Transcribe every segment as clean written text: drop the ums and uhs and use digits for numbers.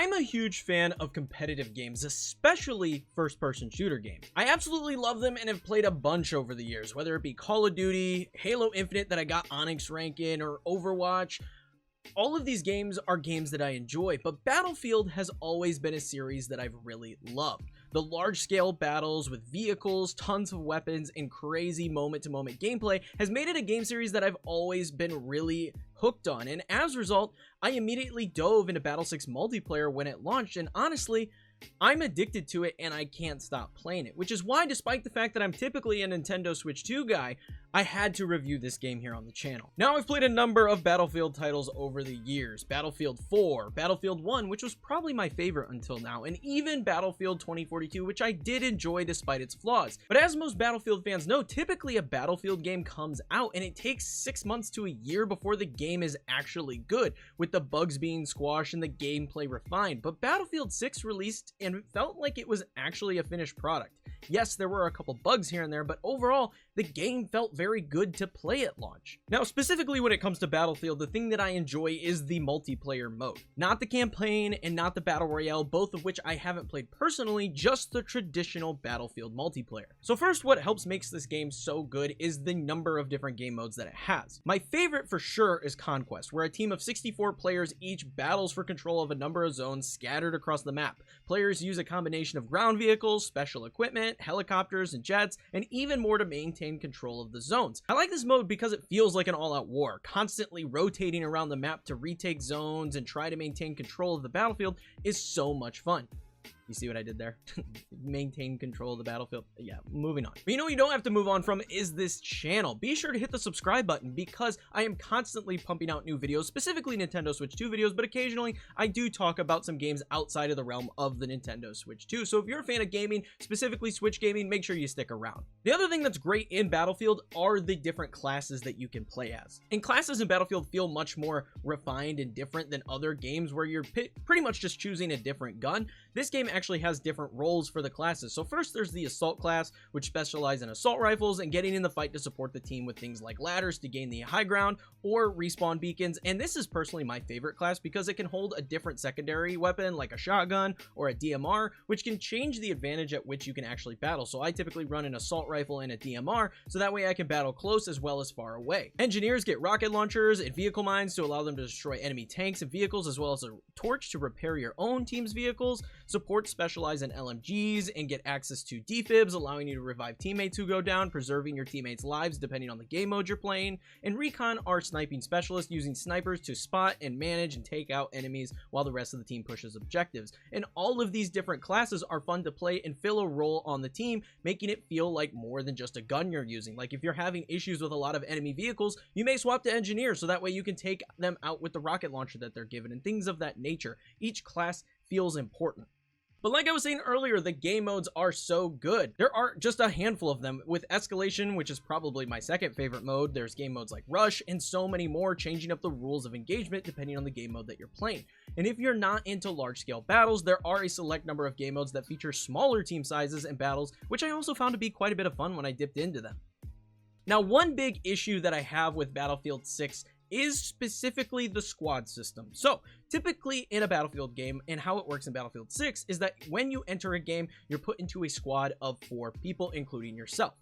I'm a huge fan of competitive games, especially first-person shooter games. I absolutely love them and have played a bunch over the years, whether it be Call of Duty, Halo Infinite that I got Onyx rank in, or Overwatch. All of these games are games that I enjoy, but Battlefield has always been a series that I've really loved. The large-scale battles with vehicles, tons of weapons, and crazy moment-to-moment gameplay has made it a game series that I've always been really hooked on, and as a result, I immediately dove into Battle 6 multiplayer when it launched, and honestly, I'm addicted to it and I can't stop playing it, which is why, despite the fact that I'm typically a Nintendo Switch 2 guy, I had to review this game here on the channel. Now, I've played a number of Battlefield titles over the years. Battlefield 4, Battlefield 1, which was probably my favorite until now, and even Battlefield 2042, which I did enjoy despite its flaws. But as most Battlefield fans know, typically a Battlefield game comes out and it takes 6 months to a year before the game is actually good, with the bugs being squashed and the gameplay refined. But Battlefield 6 released and it felt like it was actually a finished product. Yes, there were a couple bugs here and there, but overall, the game felt very good to play at launch. Now, specifically when it comes to Battlefield, the thing that I enjoy is the multiplayer mode. Not the campaign and not the Battle Royale, both of which I haven't played personally, just the traditional Battlefield multiplayer. So first, what helps makes this game so good is the number of different game modes that it has. My favorite for sure is Conquest, where a team of 64 players each battles for control of a number of zones scattered across the map. Players use a combination of ground vehicles, special equipment, helicopters, and jets, and even more to maintain control of the zones. I like this mode because it feels like an all-out war, constantly rotating around the map to retake zones and try to maintain control of the battlefield is so much fun. You see what I did there? Maintain control of the battlefield. Yeah, moving on. But you know what you don't have to move on from is this channel. Be sure to hit the subscribe button because I am constantly pumping out new videos, specifically Nintendo Switch 2 videos, but occasionally I do talk about some games outside of the realm of the Nintendo Switch 2. So if you're a fan of gaming, specifically Switch gaming, make sure you stick around. The other thing that's great in Battlefield are the different classes that you can play as. And classes in Battlefield feel much more refined and different than other games where you're pretty much just choosing a different gun. This game actually has different roles for the classes. So first there's the assault class, which specializes in assault rifles and getting in the fight to support the team with things like ladders to gain the high ground or respawn beacons. And this is personally my favorite class because it can hold a different secondary weapon like a shotgun or a DMR, which can change the advantage at which you can actually battle. So I typically run an assault rifle and a DMR, so that way I can battle close as well as far away. Engineers get rocket launchers and vehicle mines to allow them to destroy enemy tanks and vehicles, as well as a torch to repair your own team's vehicles. Support specialize in LMGs and get access to defibs, allowing you to revive teammates who go down, preserving your teammates' lives depending on the game mode you're playing. And recon are sniping specialists, using snipers to spot and manage and take out enemies while the rest of the team pushes objectives. And all of these different classes are fun to play and fill a role on the team, making it feel like more than just a gun you're using. Like if you're having issues with a lot of enemy vehicles, you may swap to engineer, so that way you can take them out with the rocket launcher that they're given and things of that nature. Each class feels important. But like I was saying earlier, the game modes are so good. There are just a handful of them, with Escalation, which is probably my second favorite mode. There's game modes like Rush, and so many more, changing up the rules of engagement depending on the game mode that you're playing. And if you're not into large-scale battles, there are a select number of game modes that feature smaller team sizes and battles, which I also found to be quite a bit of fun when I dipped into them. Now, one big issue that I have with Battlefield 6 is specifically the squad system. So typically in a Battlefield game, and how it works in Battlefield 6 is that when you enter a game, you're put into a squad of 4 people, including yourself.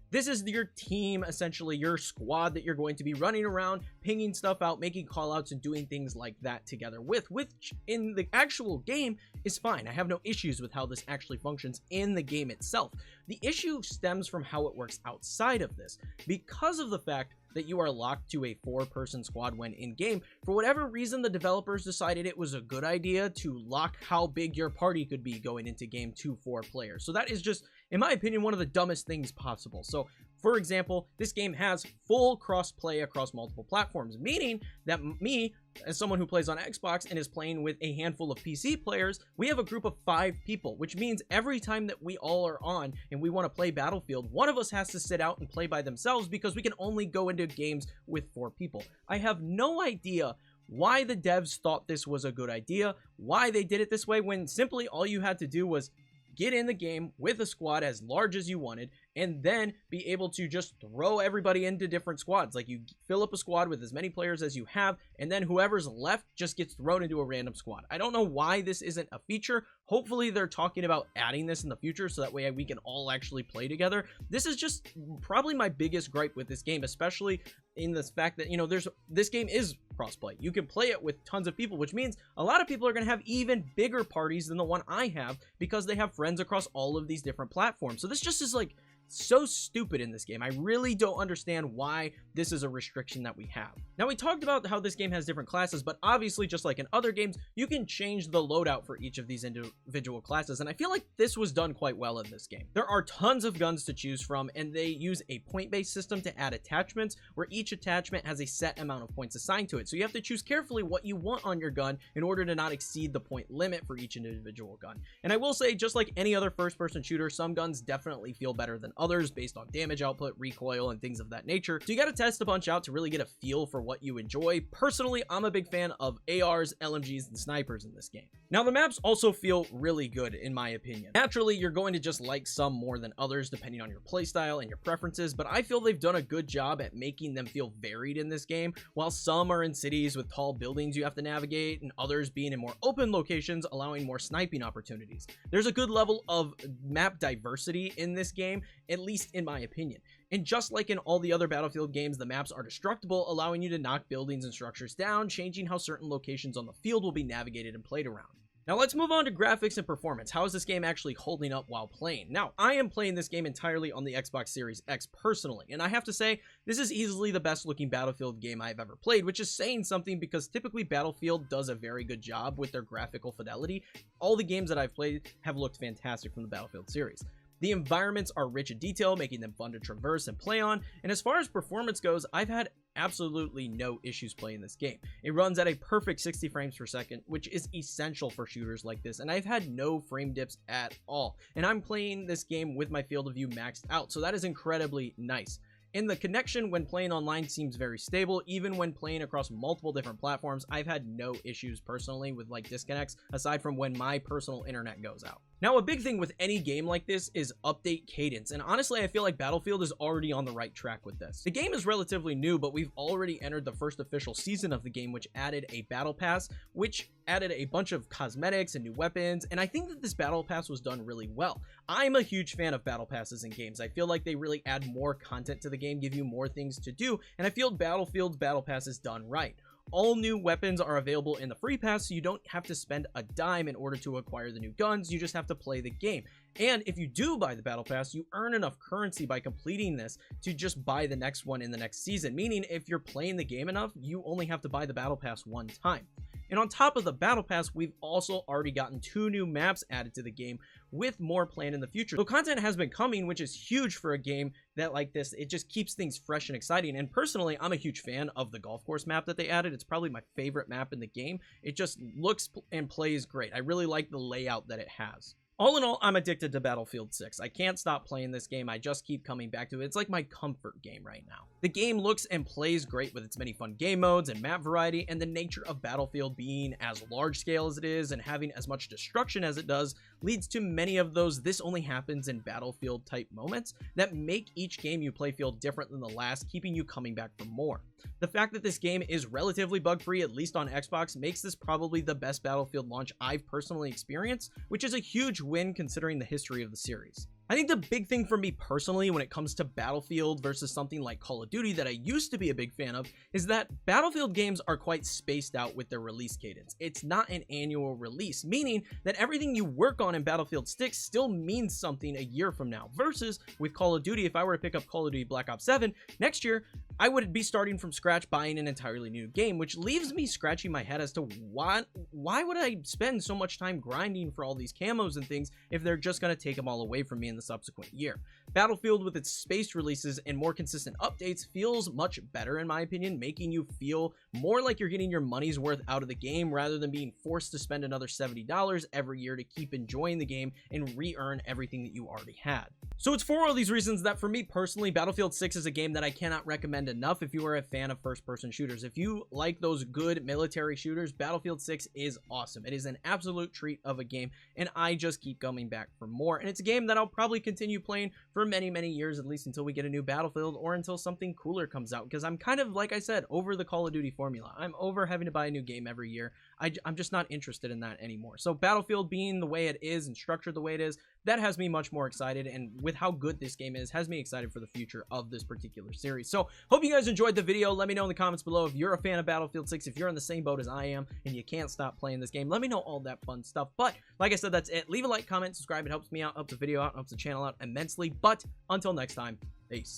This is your team, essentially your squad that you're going to be running around, pinging stuff out, making callouts, and doing things like that together with, which in the actual game is fine. I have no issues with how this actually functions in the game itself. The issue stems from how it works outside of this. Because of the fact that you are locked to a 4-person squad when in-game, for whatever reason, the developers decided it was a good idea to lock how big your party could be going into game to 4 players. So that is just, in my opinion, one of the dumbest things possible. So, for example, this game has full cross-play across multiple platforms, meaning that me, as someone who plays on Xbox and is playing with a handful of PC players, we have a group of 5 people, which means every time that we all are on and we want to play Battlefield, one of us has to sit out and play by themselves because we can only go into games with 4 people. I have no idea why the devs thought this was a good idea, why they did it this way, when simply all you had to do was get in the game with a squad as large as you wanted, and then be able to just throw everybody into different squads. Like, you fill up a squad with as many players as you have, and then whoever's left just gets thrown into a random squad. I don't know why this isn't a feature. Hopefully they're talking about adding this in the future so that way we can all actually play together. This is just probably my biggest gripe with this game, especially in the fact that, you know, this game is crossplay. You can play it with tons of people, which means a lot of people are going to have even bigger parties than the one I have because they have friends across all of these different platforms. So this just is like so stupid in this game. I really don't understand why this is a restriction that we have. Now, we talked about how this game has different classes, but obviously, just like in other games, you can change the loadout for each of these individual classes, and I feel like this was done quite well in this game. There are tons of guns to choose from, and they use a point-based system to add attachments, where each attachment has a set amount of points assigned to it. So you have to choose carefully what you want on your gun in order to not exceed the point limit for each individual gun. And I will say, just like any other first-person shooter, some guns definitely feel better than others based on damage output, recoil, and things of that nature. So you got to test a bunch out to really get a feel for what you enjoy. Personally, I'm a big fan of ARs, LMGs, and snipers in this game. Now, the maps also feel really good in my opinion. Naturally, you're going to just like some more than others depending on your playstyle and your preferences, but I feel they've done a good job at making them feel varied in this game. While some are in cities with tall buildings you have to navigate, and others being in more open locations allowing more sniping opportunities. There's a good level of map diversity in this game, at least in my opinion. And just like in all the other Battlefield games, the maps are destructible, allowing you to knock buildings and structures down, changing how certain locations on the field will be navigated and played around. Now let's move on to graphics and performance. How is this game actually holding up while playing? Now, I am playing this game entirely on the Xbox Series X personally, and I have to say, this is easily the best looking Battlefield game I've ever played, which is saying something because typically Battlefield does a very good job with their graphical fidelity. All the games that I've played have looked fantastic from the Battlefield series. The environments are rich in detail, making them fun to traverse and play on, and as far as performance goes, I've had absolutely no issues playing this game. It runs at a perfect 60 frames per second, which is essential for shooters like this, and I've had no frame dips at all. And I'm playing this game with my field of view maxed out, so that is incredibly nice. And the connection when playing online seems very stable. Even when playing across multiple different platforms, I've had no issues personally with like disconnects, aside from when my personal internet goes out. Now, a big thing with any game like this is update cadence, and honestly, I feel like Battlefield is already on the right track with this. The game is relatively new, but we've already entered the first official season of the game, which added a battle pass, which added a bunch of cosmetics and new weapons, and I think that this battle pass was done really well. I'm a huge fan of battle passes in games. I feel like they really add more content to the game, give you more things to do, and I feel Battlefield's battle pass is done right. All new weapons are available in the free pass, so you don't have to spend a dime in order to acquire the new guns. You just have to play the game. And if you do buy the battle pass, you earn enough currency by completing this to just buy the next one in the next season, meaning if you're playing the game enough, you only have to buy the battle pass one time. And on top of the battle pass, we've also already gotten 2 new maps added to the game, with more planned in the future. So content has been coming, which is huge for a game that like this. It just keeps things fresh and exciting. And personally, I'm a huge fan of the golf course map that they added. It's probably my favorite map in the game. It just looks and plays great. I really like the layout that it has. All in all, I'm addicted to Battlefield 6. I can't stop playing this game. I just keep coming back to it. It's like my comfort game right now. The game looks and plays great with its many fun game modes and map variety, and the nature of Battlefield being as large scale as it is and having as much destruction as it does leads to many of those "this only happens in Battlefield" type moments that make each game you play feel different than the last, keeping you coming back for more. The fact that this game is relatively bug-free, at least on Xbox, makes this probably the best Battlefield launch I've personally experienced, which is a huge win considering the history of the series. I think the big thing for me personally when it comes to Battlefield versus something like Call of Duty that I used to be a big fan of is that Battlefield games are quite spaced out with their release cadence. It's not an annual release, meaning that everything you work on in Battlefield 6 still means something a year from now, versus with Call of Duty, if I were to pick up Call of Duty Black Ops 7 next year, I would be starting from scratch buying an entirely new game, which leaves me scratching my head as to why would I spend so much time grinding for all these camos and things if they're just going to take them all away from me in the subsequent year. Battlefield, with its spaced releases and more consistent updates, feels much better in my opinion, making you feel more like you're getting your money's worth out of the game rather than being forced to spend another $70 every year to keep enjoying the game and re-earn everything that you already had. So it's for all these reasons that for me personally, Battlefield 6 is a game that I cannot recommend recommend enough if you are a fan of first-person shooters. If you like those good military shooters, Battlefield 6 is awesome. It is an absolute treat of a game, and I just keep coming back for more. And it's a game that I'll probably continue playing for many, many years, at least until we get a new Battlefield or until something cooler comes out, because I'm kind of, like I said, over the Call of Duty formula. I'm over having to buy a new game every year. I'm just not interested in that anymore. So Battlefield being the way it is and structured the way it is, that has me much more excited, and with how good this game is, has me excited for the future of this particular series. So hope you guys enjoyed the video. Let me know in the comments below if you're a fan of Battlefield 6, if you're in the same boat as I am and you can't stop playing this game. Let me know all that fun stuff. But like I said, that's it. Leave a like, comment, subscribe. It helps me out, helps the video out, helps the channel out immensely. But until next time, peace.